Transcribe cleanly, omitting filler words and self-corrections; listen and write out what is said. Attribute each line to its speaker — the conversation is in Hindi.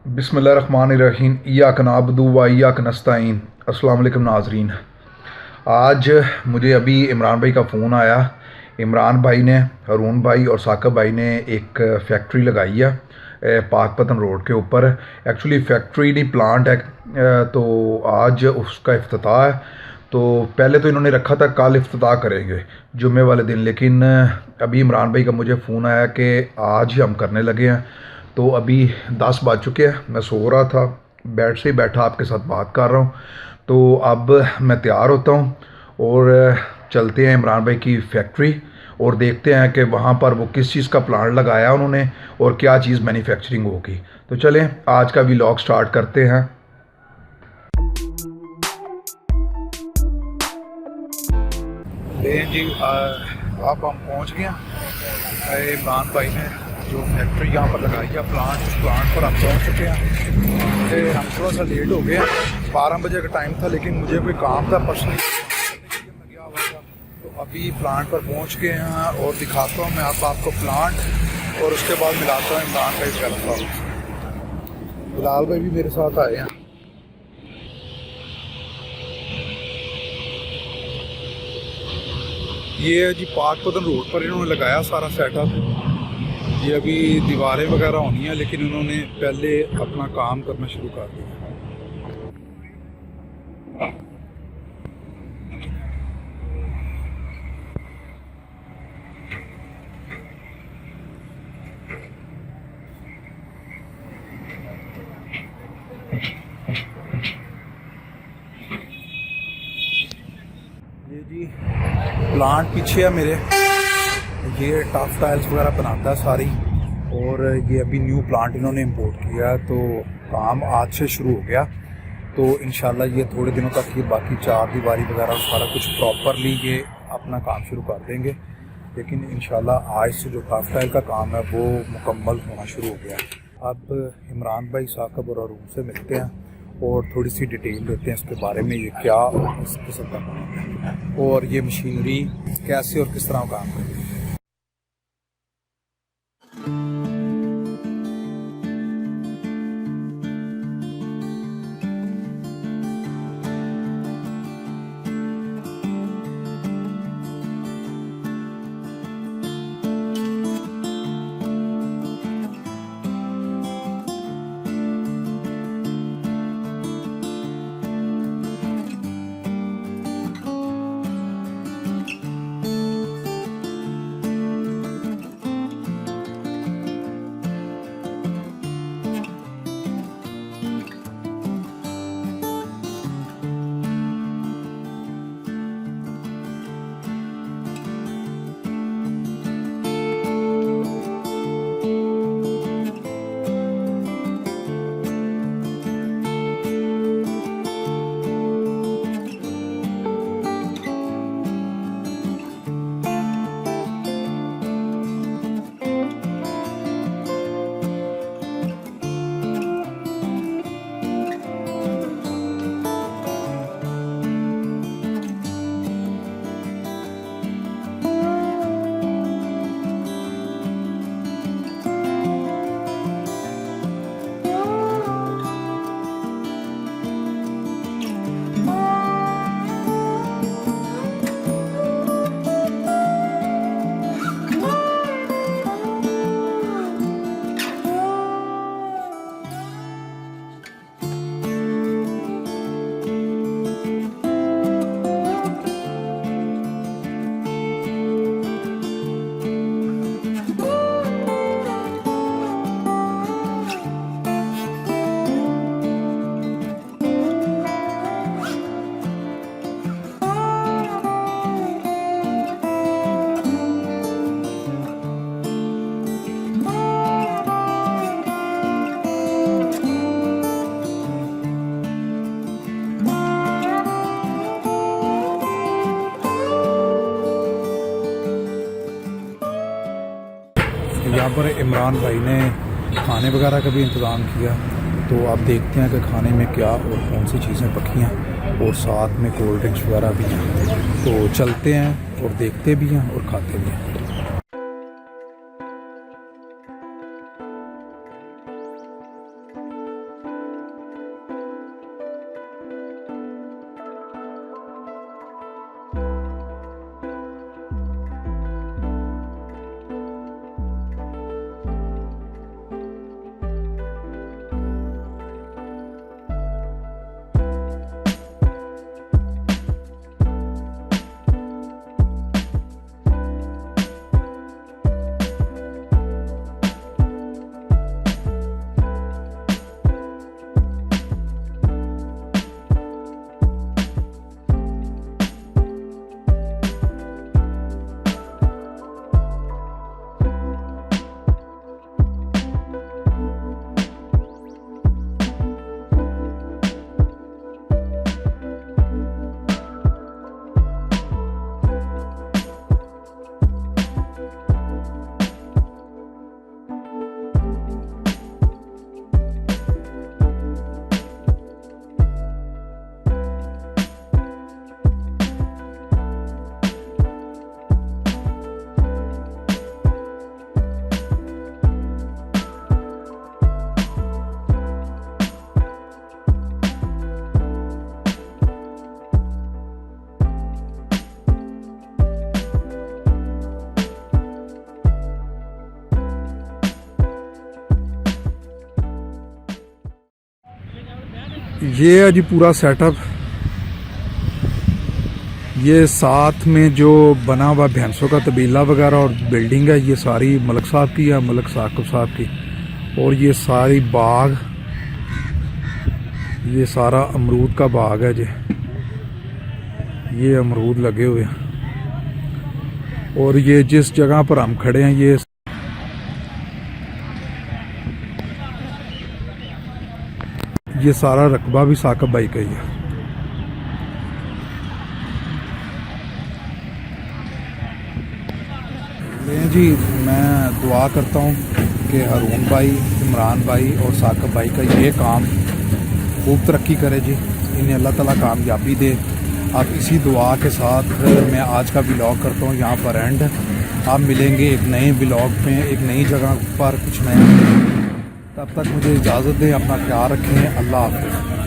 Speaker 1: बिस्मिल्लाहिर्रहमानिर्रहीम इय्याक नअब्दु व इय्याक नस्तईन। अस्सलाम वालेकुम नाज़रीन। आज मुझे अभी इमरान भाई का फ़ोन आया। इमरान भाई ने, हारून भाई और साकिब भाई ने एक फैक्ट्री लगाई है पाकपतन रोड के ऊपर। एक्चुअली फैक्ट्री नहीं, प्लांट है। तो आज उसका इफ्तिताह है। तो पहले तो इन्होंने रखा था कल इफ्तिताह करेंगे जुम्मे वाले दिन, लेकिन अभी इमरान भाई का मुझे फ़ोन आया कि आज ही हम करने लगे हैं। तो अभी 10 बज चुके हैं। मैं सो रहा था, बेड से ही बैठा आपके साथ बात कर रहा हूँ। तो अब मैं तैयार होता हूँ और चलते हैं इमरान भाई की फैक्ट्री और देखते हैं कि वहाँ पर वो किस चीज़ का प्लांट लगाया उन्होंने और क्या चीज़ मैन्युफैक्चरिंग होगी। तो चलें आज का व्लॉग स्टार्ट करते हैं। जी आप हम पहुँच गए हैं। इमरान भाई ने जो फैक्ट्री यहाँ पर लगाई है प्लांट, उस प्लांट पर हम पहुँच चुके हैं। तो हम थोड़ा सा लेट हो गए, 12 बजे का टाइम था, लेकिन मुझे कोई काम था पर्सनली गया हुआ था। तो अभी प्लांट पर पहुँच गए हैं और दिखाता हूँ मैं आपको प्लांट, और उसके बाद मिलाता हूँ इमरान भाई से। बिलाल भाई भी मेरे साथ आए हैं। ये है जी पाकपतन रोड पर इन्होंने लगाया सारा सेटअप। ये अभी दीवारें वगैरह होनी है, लेकिन उन्होंने पहले अपना काम करना शुरू कर दिया। ये जी प्लांट पीछे है मेरे। ये टफ टाइल्स वगैरह बनाता है सारी, और ये अभी न्यू प्लांट इन्होंने इंपोर्ट किया, तो काम आज से शुरू हो गया। तो इंशाल्लाह ये थोड़े दिनों तक ये बाकी चार दीवारी वगैरह सारा कुछ प्रॉपरली ये अपना काम शुरू कर देंगे। लेकिन इंशाल्लाह आज से जो टफ टाइल का काम है वो मुकम्मल होना शुरू हो गया। अब इमरान भाई, साकिब और हारून से मिलते हैं और थोड़ी सी डिटेल देते हैं इसके बारे में, ये क्या इस किस्म का काम है और ये मशीनरी कैसे और किस तरह काम करती है। यहाँ पर इमरान भाई ने खाने वगैरह का भी इंतज़ाम किया। तो आप देखते हैं कि खाने में क्या और कौन सी चीज़ें पकी हैं, और साथ में कोल्ड ड्रिंक्स वगैरह भी हैं। तो चलते हैं और देखते भी हैं और खाते भी हैं। ये है जी पूरा सेटअप। ये साथ में जो बना हुआ भैंसों का तबीला वगैरह और बिल्डिंग है, ये सारी मलक साहब की है, मलक साकिब साहब की। और ये सारी बाग, ये सारा अमरूद का बाग है जी। ये अमरूद लगे हुए हैं। और ये जिस जगह पर हम खड़े हैं, ये सारा रकबा भी साकिब भाई का ही है। जी मैं दुआ करता हूँ कि हारून भाई, इमरान भाई और साकिब भाई का ये काम खूब तरक्की करे जी, इन्हें अल्लाह ताला कामयाबी दे। आप इसी दुआ के साथ मैं आज का व्लॉग करता हूँ यहाँ पर एंड। आप मिलेंगे एक नए व्लॉग में, एक नई जगह पर, कुछ नया। तब तक मुझे इजाज़त दें, अपना ख्याल रखें। अल्लाह हाफ़िज़।